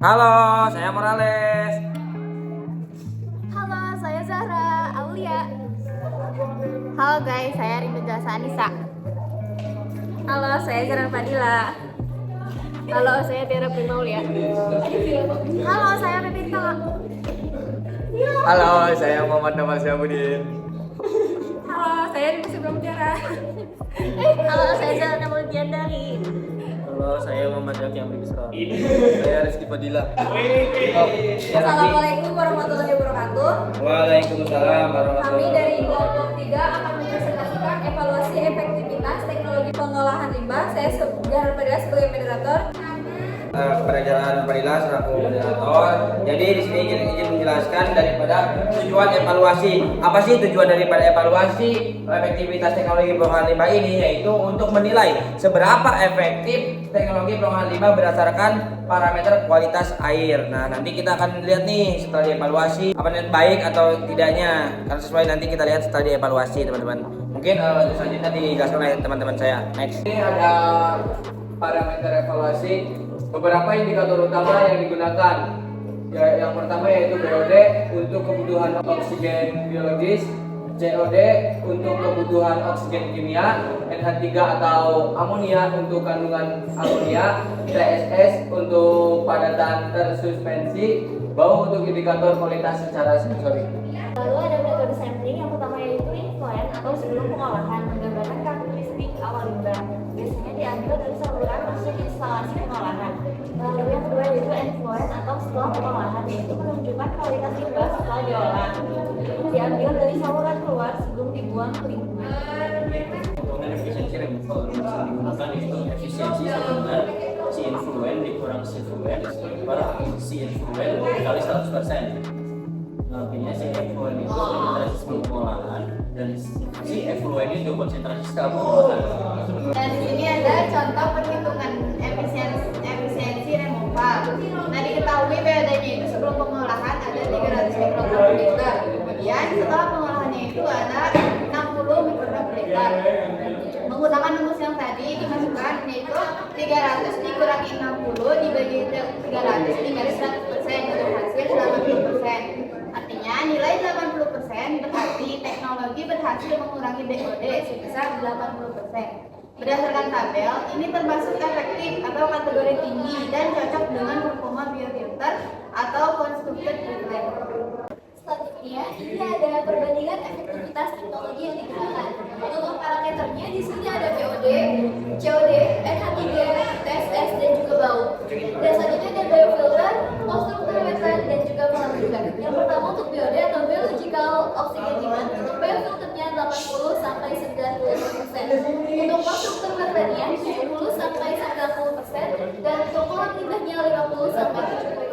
Halo, saya Morales. Halo, saya Zahra Aulia. Halo guys, saya Rindu Jasa Anissa. Halo, saya Jaran Fadila. Halo, saya Tiara Primaulia. Halo, saya Pepita. Halo, saya Muhammad Nawal Syahbudin. Halo, saya Rindu Sebelum Tiara. Halo, saya Jaran Multiandari. Halo, saya Muhammad Yaki Amri Bisra. Saya Rizky Fadila. Assalamualaikum warahmatullahi wabarakatuh. Waalaikumsalam Kami warahmatullahi dari wabarakatuh. kelompok 3 akan mempresentasikan evaluasi efektivitas teknologi pengolahan limbah. Saya Jaran Fadila sebagai moderator. Kepada Jalan Fadila selaku moderator. Jadi di sini ingin menjelaskan daripada tujuan evaluasi. Apa sih tujuan daripada evaluasi efektivitas teknologi pengolahan limbah ini? Yaitu untuk menilai seberapa efektif teknologi pengolahan limbah berdasarkan parameter kualitas air. Nah, nanti kita akan lihat nih setelah dievaluasi apa yang baik atau tidaknya. Karena sesuai nanti kita lihat setelah dievaluasi, teman-teman. Mungkin selanjutnya dijelaskan oleh teman-teman saya. Next. Ini ada parameter evaluasi. Beberapa indikator utama yang digunakan. Yang pertama yaitu BOD untuk kebutuhan oksigen biologis, COD untuk kebutuhan oksigen kimia, NH3 atau amonia untuk kandungan amonia, TSS untuk padatan tersuspensi, bau untuk indikator kualitas secara sensori. Lalu ada metode sampling yang pertama yaitu influent atau sebelum pengolahan, menggambarkan karakteristik awal limbah. Biasanya diambil dari saluran masuk instalasi pengolahan. Lalu yang kedua yaitu influent atau setelah pengolahan, yaitu menunjukkan kualitas limbah setelah diolah. Diambil dari saluran keluar sebelum dibuang ke lingkungan. Dengan efisiensi removal yang digunakan itu efisiensi sama dengan si influen dikurang si fluen per si influen dikali 100%. Artinya si effluent itu konsentrasi sebelum pengolahan dan si effluent itu konsentrasi setelah pengolahan. Dan di sini ada contoh perhitungan efisiensi removal. Nah, diketahui BOD-nya itu sebelum pengolahan ada 300 mikrogram per liter. Kemudian setelah pengolahannya itu ada 60 mikrogram per liter. Menggunakan rumus yang tadi dimasukkan yaitu 300 dikurangi 60 dibagi 300 dikali 100% untuk hasil 80%. Artinya nilai 80% berarti teknologi berhasil mengurangi BOD sebesar 80%. Berdasarkan tabel, ini termasuk efektif atau kategori tinggi dan cocok dengan performa biofilter atau constructed filter. Selanjutnya, ini ada perbandingan efektivitas teknologi yang digunakan. Untuk parameternya di sini ada BOD, COD, NH3, TSS, dan juga bau. Dan selanjutnya ada biofilter, konstruktor wetland, dan juga kolam limbah. Yang pertama untuk BOD atau biological oxygen demand, untuk biofilternya 80 sampai 90%. Untuk konstruktor wetlandnya 70 sampai 90%, dan untuk kolam limbahnya 50 sampai 70%.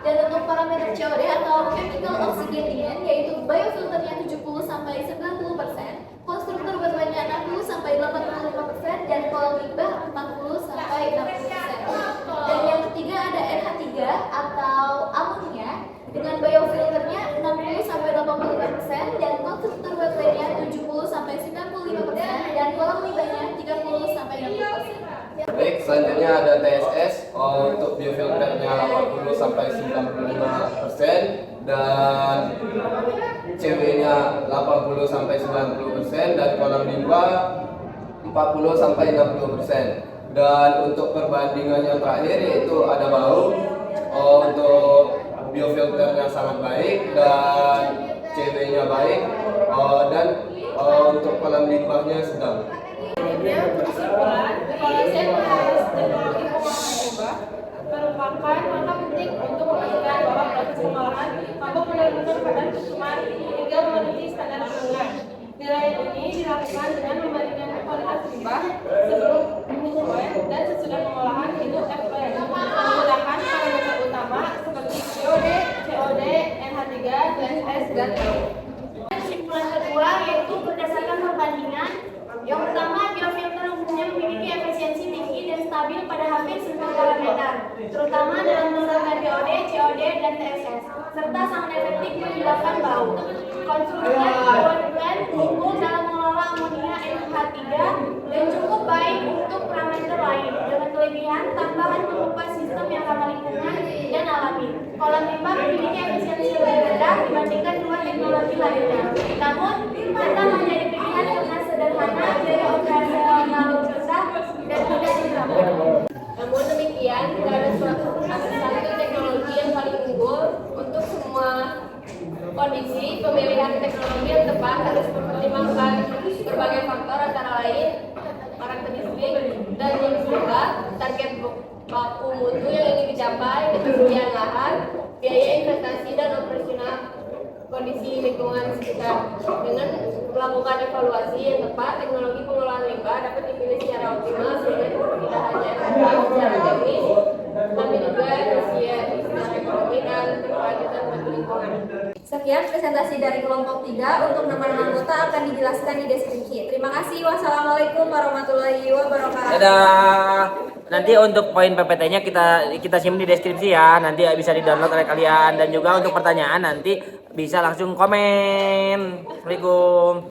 Dan untuk parameter COD atau chemical oxygen demand yaitu biofilternya 70 sampai 90%, konstruktor wetlandnya 60 sampai 85%, dan kolam limbah 40 sampai 60%. Dan yang ketiga ada NH3 atau amonia dengan biofilternya 60 sampai 85%, dan konstruktor wetlandnya 70 sampai 95%, dan kolam limbahnya 30 sampai 60%. Baik, selanjutnya ada TSS untuk biofilternya 80 sampai 95% dan CW-nya 80 sampai 90% dan kolam limbah 40 sampai 60%. Dan untuk perbandingan yang terakhir yaitu ada bau untuk biofilternya sangat baik dan CW-nya baik dan untuk kolam limbahnya sedang. Kesimpulan, evaluasi efektivitas teknologi pengolahan limbah merupakan langkah penting untuk memastikan bahwa proses pengolahan mampu benar-benar pada tujuan hingga memenuhi standar lingkungan. Nilai ini dilakukan dengan membandingkan kualitas limbah sebelum influen dan sesudah pengolahan itu effluent menggunakan parameter utama seperti BOD, COD, NH3, TSS, dan bau. Kesimpulan kedua yaitu berdasarkan perbandingan. Yang pertama, biofilter umumnya memiliki efisiensi tinggi dan stabil pada hampir semua parameter, terutama dalam menurunkan BOD, COD, dan TSS, serta sangat efektif menghilangkan bau. Konstruksinya dibuatkan unggul dalam mengelola amonia NH3 dan cukup baik untuk parameter lain, dengan kelebihan tambahan berupa sistem yang ramah lingkungan dan kolam limbah memiliki efisiensi lebih rendah dibandingkan dua teknologi lainnya. Namun, tetap menjadi pilihan karena sederhana, biaya operasional rendah, dan mudah diterapkan. Namun demikian, tidak ada satu teknologi yang paling unggul untuk semua kondisi. Pemilihan teknologi yang tepat harus mempertimbangkan berbagai faktor antara lain karakteristik dan jenis limbah, target baku mutu yang ingin dicapai, ketersediaan lahan, biaya investasi dan operasional kondisi lingkungan sekitar. Dengan melakukan evaluasi yang tepat, teknologi pengelolaan limbah dapat dipilih secara optimal sehingga tidak hanya efektif secara teknis, tapi juga efisien secara ekonomi dan berkelanjutan bagi lingkungan. Sekian presentasi dari kelompok 3. Untuk nama-nama anggota akan dijelaskan di deskripsi. Terima kasih. Wassalamualaikum warahmatullahi wabarakatuh. Dadah. Nanti untuk poin PPT-nya kita simpan di deskripsi ya. Nanti bisa di-download oleh kalian, dan juga untuk pertanyaan nanti bisa langsung komen. Assalamualaikum.